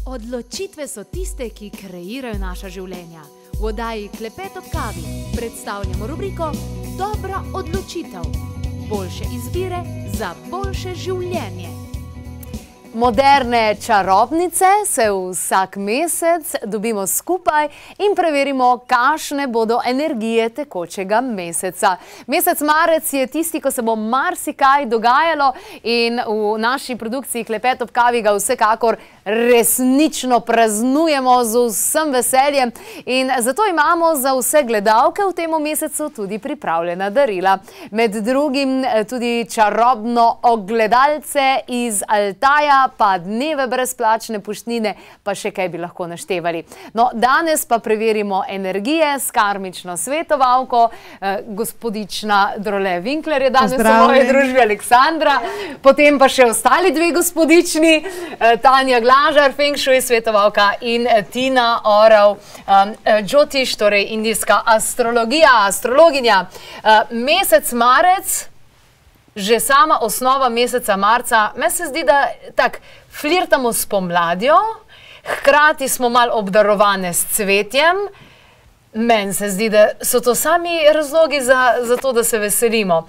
Odločitve so tiste, ki kreirajo naša življenja. V oddaji Klepet ob kavi predstavljamo rubriko Dobra odločitev. Boljše izbire za boljše življenje. Moderne čarobnice se vsak mesec dobimo skupaj in preverimo, kakšne bodo energije tekočega meseca. Mesec marec je tisti, ko se bo marsikaj dogajalo in v naši produkciji Klepet ob kavi ga vsekakor resnično praznujemo z vsem veseljem in zato imamo za vse gledalke v tem mesecu tudi pripravljena darila. Med drugim tudi čarobno ogledalce iz Altaja, pa dneve brezplačne poštnine, pa še kaj bi lahko naštevali. No, danes pa preverimo energije s karmično svetovalko. Gospodična Drole Winkler je danes v moji družbi, Aleksandra. Potem pa še ostali dve gospodični, Tanja Glažar, Feng Shui svetovalka in Tina Orav, Jyotish, torej indijska astrologija, astrologinja. Mesec marec, že sama osnova meseca marca, meni se zdi, da tak flirtamo s pomladjo, hkrati smo malo obdarovane s cvetjem. Meni se zdi, da so to sami razlogi za to, da se veselimo.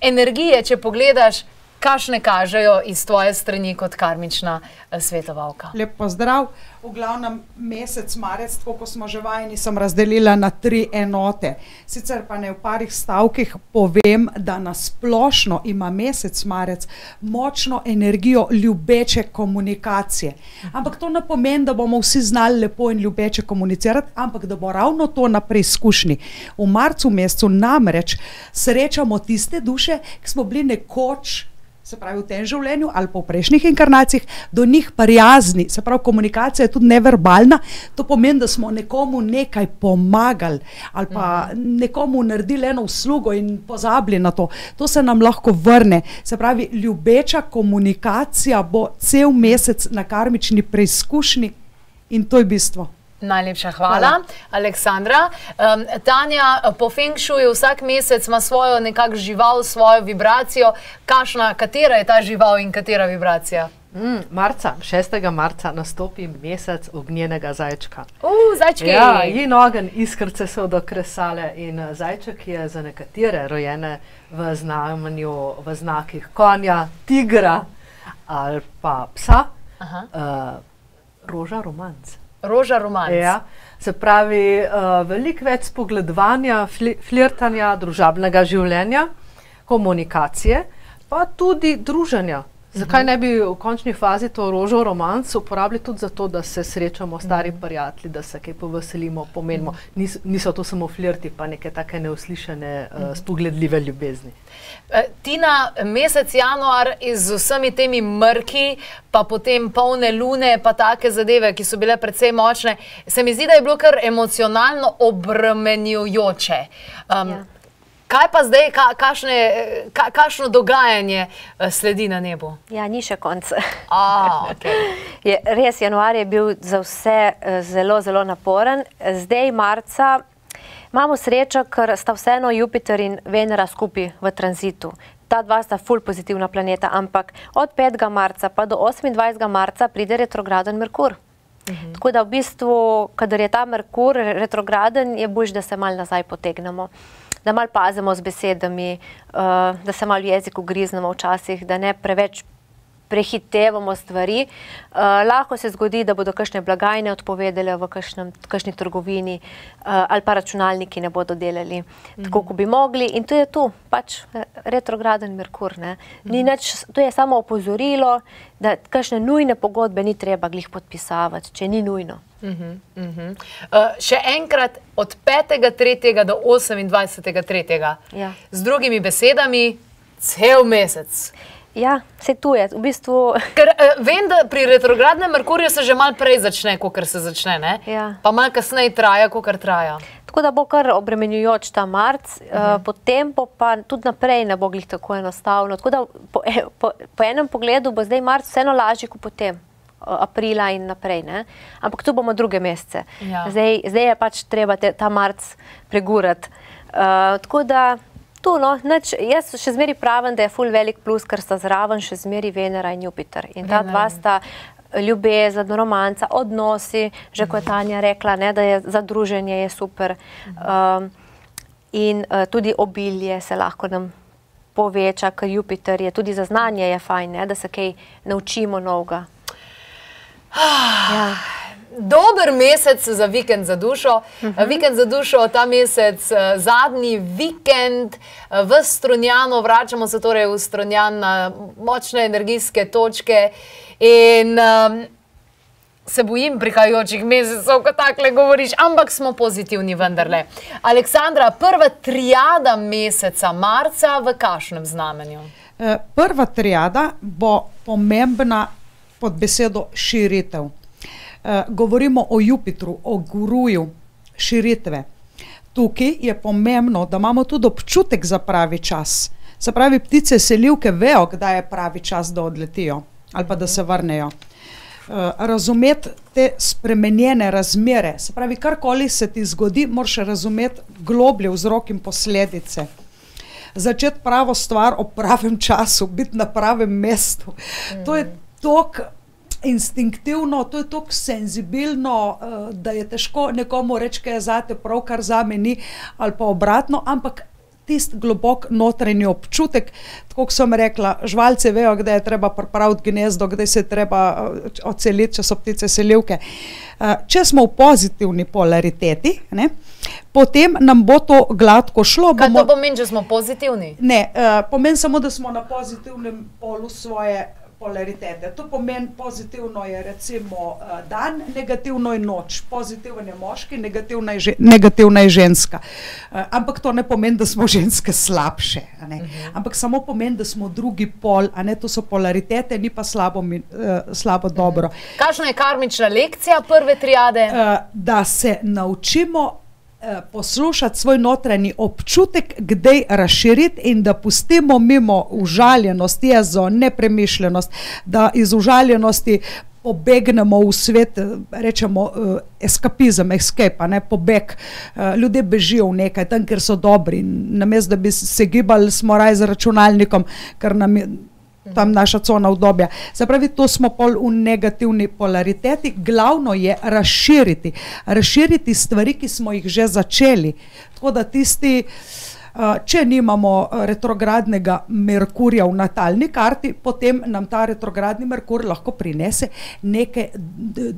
Energije, če pogledaš, kakšne kažejo iz tvoje strani kot karmična svetovalka? Lep pozdrav. V glavnem mesec marec, tako ko smo že vajeni, sem razdelila na 3 enote. Sicer pa ne v parih stavkih povem, da nasplošno ima mesec marec močno energijo ljubeče komunikacije. Ampak to ne pomeni, da bomo vsi znali lepo in ljubeče komunicirati, ampak da bo ravno to na preizkušnji. V marcu mesecu namreč srečamo tiste duše, ki smo bili nekoč, se pravi v tem življenju ali pa v prejšnjih inkarnacijah, do njih prijazni, se pravi komunikacija je tudi neverbalna, to pomeni, da smo nekomu nekaj pomagali ali pa nekomu naredili eno uslugo in pozabili na to. To se nam lahko vrne. Se pravi, ljubeča komunikacija bo cel mesec na karmični preizkušnji in to je bistvo. Najlepša hvala. Aleksandra. Tanja, po Feng Shuiu vsak mesec ima svojo nekak žival, svojo vibracijo. Katera je ta žival in katera vibracija? Marca, 6. marca nastopi mesec ognjenega zajčka. Zajčki! Ja, in ogenj, iskrce so dokresale in zajček je za nekatere rojene v znamenju, v znakih konja, tigra ali pa psa, roža romanc. Roža romanc. Ja, se pravi, veliko več spogledovanja, flirtanja, družabnega življenja, komunikacije, pa tudi druženja. Zakaj ne bi v končni fazi to rožo romanc uporabili tudi zato, da se srečamo stari prijatelji, da se kaj poveselimo, pomenimo. Niso to samo flirti, pa neke take neuslišene, spogledljive ljubezni. Tina, mesec januar z vsemi temi mrki, pa potem polne lune, pa take zadeve, ki so bile precej močne, se mi zdi, da je bilo kar emocionalno obremenjujoče. Kaj pa zdaj, kakšno dogajanje sledi na nebu? Ja, ni še konc. Okay. Res, januar je bil za vse zelo, zelo naporen. Zdaj, marca, imamo srečo, ker sta vseeno Jupiter in Venera skupaj v tranzitu. Ta dva sta ful pozitivna planeta, ampak od 5. marca pa do 28. marca pride retrograden Merkur. Tako da v bistvu, kadar je ta Merkur retrograden, je boljše, da se malo nazaj potegnemo. Da malo pazimo z besedami, da se malo v jeziku griznemo včasih, da ne preveč prehitevamo stvari. Lahko se zgodi, da bodo kakšne blagajne odpovedale v kakšni trgovini ali pa računalniki ne bodo delali tako, ko bi mogli. In to je tu, pač retrograden Merkur. To je samo opozorilo, da kakšne nujne pogodbe ni treba glih podpisavati, če ni nujno. Še enkrat od 5.3. do 28.3. Z drugimi besedami, cel mesec. Ja, se tu je, v bistvu... Ker vem, da pri retrogradnem Merkurju se že malo prej začne, kakor se začne, ne? Pa malo kasneje traja, kakor traja. Tako da bo kar obremenjujoč ta marc, potem pa tudi naprej ne bo glih tako enostavno. Tako da po enem pogledu bo zdaj marc vseeno lažji kot potem. Aprila in naprej, ne? Ampak tu bomo druge mesece. Zdaj je pač treba ta marc pregurati. Tako da tu, no, jaz še zmeri pravim, da je ful velik plus, ker sta zraven še zmeri Venera in Jupiter. In ta dva sta ljubezen, romanca, odnosi, že kot je Tanja rekla, ne, da je za druženje je super. In tudi obilje se lahko nam poveča, ker Jupiter je tudi za znanje je fajn, ne, da se kaj naučimo novega. Ja. Dober mesec za vikend za dušo. Vikend za dušo, ta mesec, zadnji vikend v Strunjanu, vračamo se torej v Strunjan na močne energijske točke in se bojim prihajajočih mesecev, ko takle govoriš, ampak smo pozitivni vendarle. Aleksandra, prva triada meseca marca v kakšnem znamenju? Prva triada bo pomembna pod besedo širitev. Govorimo o Jupitru, o guruju širitve. Tukaj je pomembno, da imamo tudi občutek za pravi čas. Se pravi, ptice selivke vejo, kdaj je pravi čas, da odletijo ali pa da se vrnejo. Razumeti te spremenjene razmere, se pravi, karkoli se ti zgodi, moraš razumeti globlje vzrok in posledice. Začeti pravo stvar ob pravem času, biti na pravem mestu. To je toliko instinktivno, to je toliko senzibilno, da je težko nekomu reči, kaj je zate prav, kar zame ni, ali pa obratno, ampak tisti globok notranji občutek, tako kot sem rekla, žvalce vejo, kdaj je treba pripraviti gnezdo, kdaj se je treba odseliti, če so ptice selivke. Če smo v pozitivni polariteti, ne, potem nam bo to gladko šlo. Kaj to pomeni, če smo pozitivni? Ne, pomeni samo, da smo na pozitivnem polu svoje polaritete. To pomeni, pozitivno je recimo dan, negativno je noč. Pozitiven je moški, negativna je ženska. Ampak to ne pomeni, da smo ženske slabše. Ampak samo pomeni, da smo drugi pol, a ne, to so polaritete, ni pa slabo dobro. Kakšna je karmična lekcija prve triade? Da se naučimo poslušati svoj notranji občutek, kdaj razširiti in da pustimo mimo užaljenost, jezo, nepremišljenost, da iz užaljenosti pobegnemo v svet, rečemo eskapizem, escape, ne, pobeg. Ljudje bežijo v nekaj, tam, kjer so dobri. Namesto, da bi se gibali, smo raj z računalnikom, ker nam je tam naša cona udobja. Se pravi, to smo pol v negativni polariteti. Glavno je razširiti. Razširiti stvari, ki smo jih že začeli. Tako da tisti, če nimamo retrogradnega Merkurja v natalni karti, potem nam ta retrogradni Merkur lahko prinese neke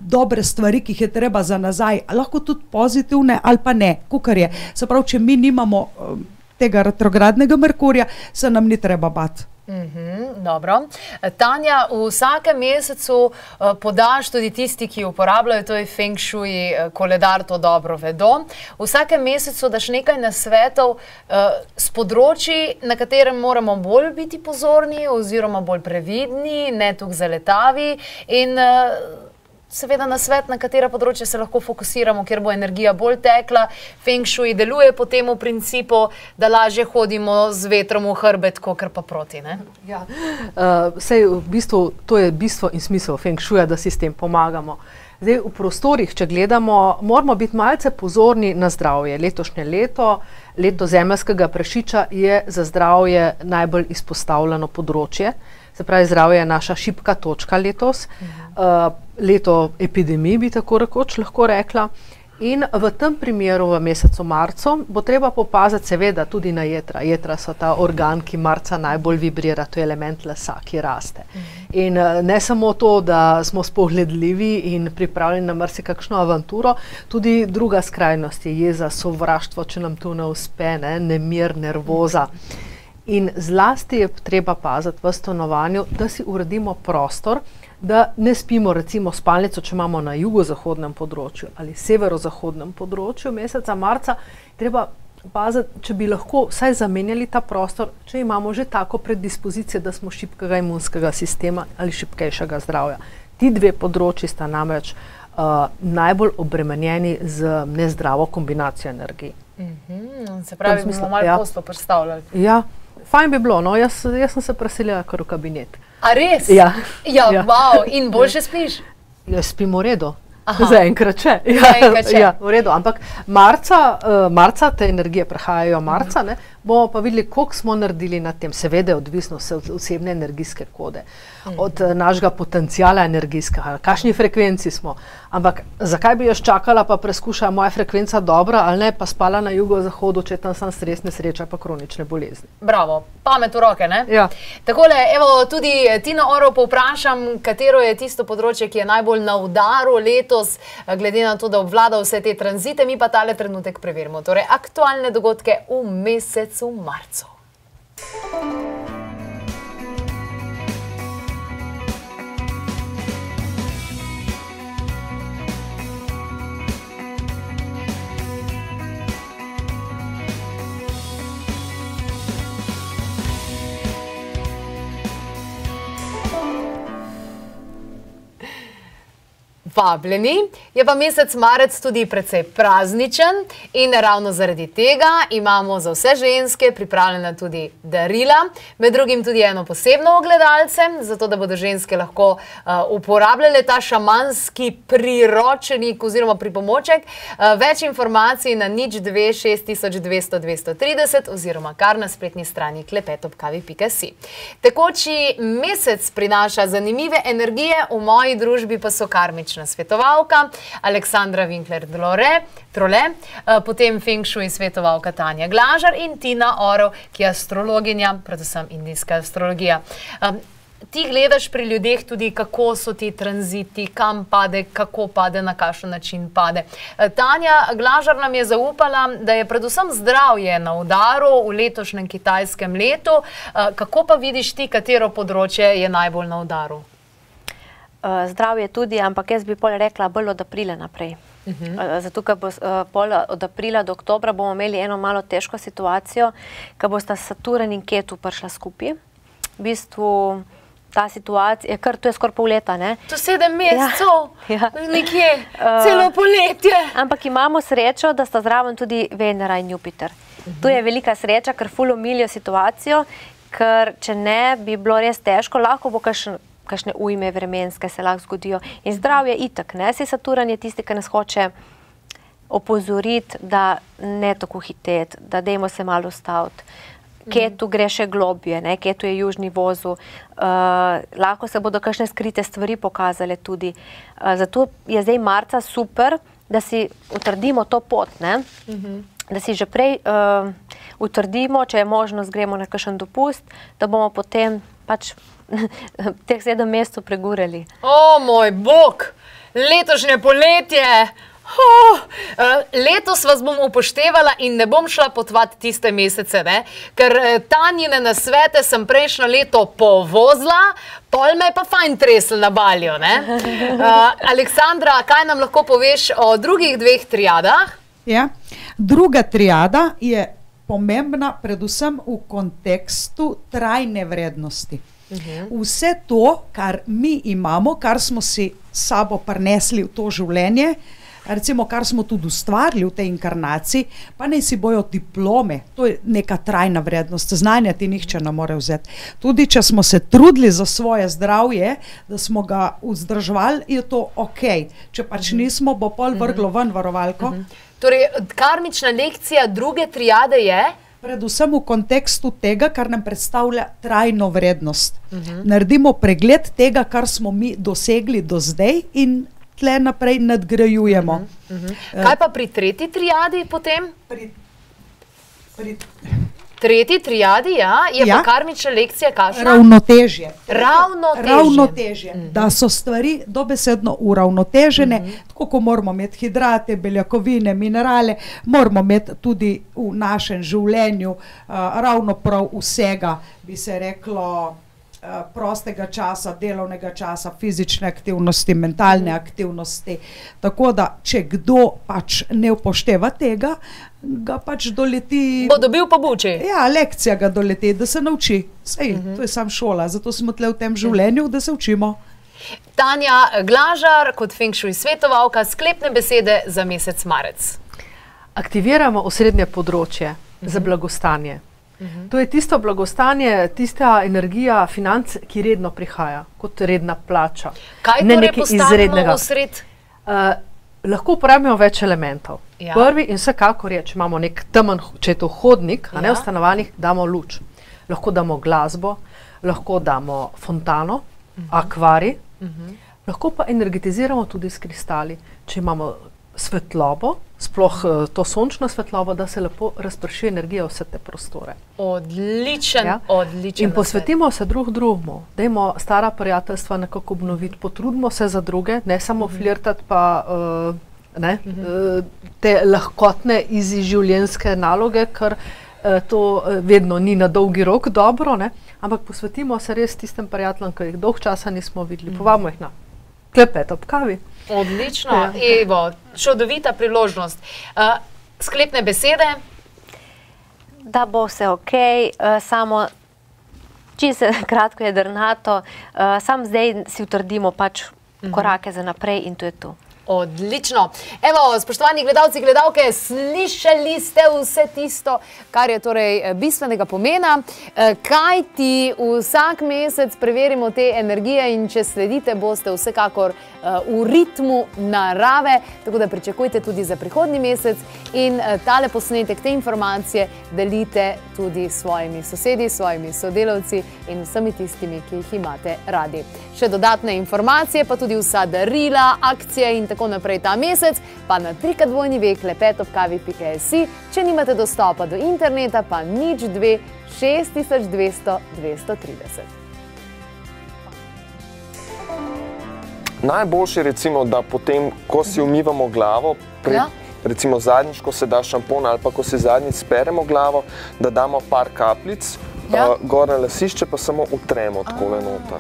dobre stvari, ki jih je treba za nazaj. Lahko tudi pozitivne ali pa ne, kakor je. Se pravi, če mi nimamo tega retrogradnega Merkurja, se nam ni treba bati. Dobro. Tanja, v vsakem mesecu podaš, tudi tisti, ki uporabljajo, to je Feng Shui koledar, to dobro vedo. V vsakem mesecu daš nekaj nasvetov s področji, na katerem moramo bolj biti pozorni oziroma bolj previdni, ne tukaj zaletavi in seveda nasvet, na katera področja se lahko fokusiramo, kjer bo energija bolj tekla. Feng Shui deluje po temu principu, da lažje hodimo z vetrom v hrbet, kakor pa proti, ne? Ja, sej v bistvu, to je bistvo in smisel Feng Shuija, da si s tem pomagamo. Zdaj, v prostorih, če gledamo, moramo biti malce pozorni na zdravje. Letošnje leto, leto zemeljskega prašiča, je za zdravje najbolj izpostavljeno področje. Se pravi, zdravje je naša šibka točka letos. Leto epidemij, bi tako rekoč lahko rekla. In v tem primeru, v mesecu marcu, bo treba popaziti seveda tudi na jetra. Jetra so ta organ, ki marca najbolj vibrira, to je element lesa, ki raste. In ne samo to, da smo spogledljivi in pripravljeni na marsikakšno avanturo, tudi druga skrajnost je jeza, sovraštvo, če nam to ne uspe, ne, nemir, nervoza. In zlasti je treba paziti v stanovanju, da si uredimo prostor, da ne spimo recimo spalnico, če imamo na jugozahodnem področju ali severozahodnem področju meseca marca, treba paziti, če bi lahko vsaj zamenjali ta prostor, če imamo že tako predispozicijo, da smo šibkega imunskega sistema ali šibkejšega zdravja. Ti dve področji sta namreč najbolj obremenjeni z nezdravo kombinacijo energij. Se pravi, bomo malo posto predstavljali. Ja, fajn bi bilo, no, jaz sem se preselila kar v kabinet. A res? Ja. Ja, wow, in boljše spiš? Jaz spim v redu. Zaenkrat še. Ja, v redu, ampak marca te energije prihajajo marca, ne, bomo pa videli, koliko smo naredili na tem. Seveda je odvisno od osebne energijske kode, od našega potencijala energijskega, kakšni frekvenci smo. Ampak zakaj bi jaz čakala, pa preskušala moja frekvenca dobra, ali ne, pa spala na jugozahodu, če tam sem stres, nesreča, pa kronične bolezni. Bravo, pamet v roke, ne? Ja. Takole, evo, tudi Tino Oro povprašam, katero je tisto področje, ki je najbolj na udaru letos, glede na to, da obvlada vse te tranzite, mi pa tale trenutek preverimo. Torej, aktualne dogodke v mesecu marcu. Vabljeni. Je pa mesec marec tudi precej prazničen in ravno zaradi tega imamo za vse ženske pripravljena tudi darila, med drugim tudi eno posebno ogledalce, zato da bodo ženske lahko uporabljale ta šamanski priročnik oziroma pripomoček. Več informacij na 026 230 oziroma kar na spletni strani klepetobkavi.si. Tekoči mesec prinaša zanimive energije, v moji družbi pa so karmična svetovalka Aleksandra Winkler-Trole, potem Feng Shui svetovalka Tanja Glažar in Tina Orov, ki je astrologinja, predvsem indijska astrologija. Ti gledaš pri ljudeh tudi, kako so ti tranziti, kam pade, kako pade, na kakšen način pade. Tanja Glažar nam je zaupala, da je predvsem zdravje na udaru v letošnjem kitajskem letu. Kako pa vidiš ti, katero področje je najbolj na udaru? Zdravje tudi, ampak jaz bi pol rekla bolj od aprila naprej. Zato, ker bo pol od aprila do oktobra bomo imeli eno malo težko situacijo, ker bosta Saturn in Ketu prišla skupaj. V bistvu ta situacija, to je skoraj pol leta, ne? To 7 mesecev, nekje, celo poletje. Ampak imamo srečo, da sta zraven tudi Venera in Jupiter. To je velika sreča, ker ful omilijo situacijo, ker če ne bi bilo res težko, lahko bo kakšne ujme vremenske se lahko zgodijo. In zdravje itak, ne? Saj Saturn je tisti, ki nas hoče opozoriti, da ne tako hiteti, da dajmo se malo ustaviti. Ketu gre še globje, ne? Ketu je južni vozu. Lahko se bodo kakšne skrite stvari pokazale tudi. Zato je zdaj marca super, da si utrdimo to pot, ne? Da si že prej utrdimo, če je možnost, gremo na kakšen dopust, da bomo potem pač teh 7 mesecev pregurali. O, moj bog! Letošnje poletje! Letos vas bom upoštevala in ne bom šla potovati tiste mesece, ne? Ker Tanjine nasvete sem prejšnjo leto povozila, pol me je pa fajn tresl na Balju, ne? Aleksandra, kaj nam lahko poveš o drugih 2 triadah? Ja, druga triada je pomembna predvsem v kontekstu trajne vrednosti. Vse to, kar mi imamo, kar smo si sabo prinesli v to življenje, recimo, kar smo tudi ustvarili v tej inkarnaciji, pa naj si bojo diplome, to je neka trajna vrednost, znanja ti nihče ne more vzeti. Tudi če smo se trudili za svoje zdravje, da smo ga vzdrževali, je to ok. Če pač nismo, bo pol vrglo ven varovalko. Torej, karmična lekcija druge triade je? Predvsem v kontekstu tega, kar nam predstavlja trajno vrednost. Naredimo pregled tega, kar smo mi dosegli do zdaj in tle naprej nadgrajujemo. Kaj pa pri tretji triadi potem? Tretji triadi, ja, je pa karmična lekcija kakšna? Ravnotežje. Ravnotežje. Da so stvari dobesedno uravnotežene, tako ko moramo imeti hidrate, beljakovine, minerale, moramo imeti tudi v našem življenju ravno prav vsega, bi se reklo, prostega časa, delovnega časa, fizične aktivnosti, mentalne aktivnosti. Tako da, če kdo pač ne upošteva tega, ga pač doleti... Bo dobil po buči. Ja, lekcija ga doleti, da se nauči. Sej, to je sam šola, zato smo tle v tem življenju, da se učimo. Tanja Glažar, kot Feng Shui svetovalka, sklepne besede za mesec marec. Aktiviramo osrednje področje za blagostanje. To je tisto blagostanje, tista energija financ, ki redno prihaja, kot redna plača. Kaj torej postavimo v sred? Lahko uporabimo več elementov. Ja. Prvi in vsekakor je, če imamo nek temen, če je to hodnik, a ne Ja. v stanovanjih, damo luč. Lahko damo glasbo, lahko damo fontano, akvarij, lahko pa energetiziramo tudi s kristali. Če imamo svetlobo, sploh to sončno svetlobo, da se lepo razprši energija v vse te prostore. Odličen, Ja. odličen. In posvetimo se drug drugemu, dajmo stara prijateljstva nekako obnoviti, potrudimo se za druge, ne samo flirtati pa te lahkotne življenjske naloge, ker to vedno ni na dolgi rok dobro, ne? Ampak posvetimo se res tistem prijateljem, ki jih dolg časa nismo videli, povabimo jih na klepet ob kavi. Odlično, Ja. Evo, čudovita priložnost. Sklepne besede? Da bo vse ok, samo čisto kratko jedrnato, sam zdaj si utrdimo pač korake za naprej in to je to. Odlično. Evo, spoštovani gledalci, gledalke, slišali ste vse tisto, kar je torej bistvenega pomena. Kaj ti vsak mesec preverimo te energije in če sledite, boste vsekakor v ritmu narave, tako da pričakujte tudi za prihodnji mesec in tale posnetek, te informacije delite tudi s svojimi sosedi, svojimi sodelavci in vsemi tistimi, ki jih imate radi. Še dodatne informacije, pa tudi vsa darila, akcije in tako naprej ta mesec, pa na www.klepetobkavi.si. Če nimate dostopa do interneta, pa 02 6200 230. Najboljše je recimo, da potem, ko si umivamo glavo, recimo zadnjič, ko se da šampon ali pa ko si zadnjič speremo glavo, da damo par kapljic, gor na lasišče pa samo utremo takole noter.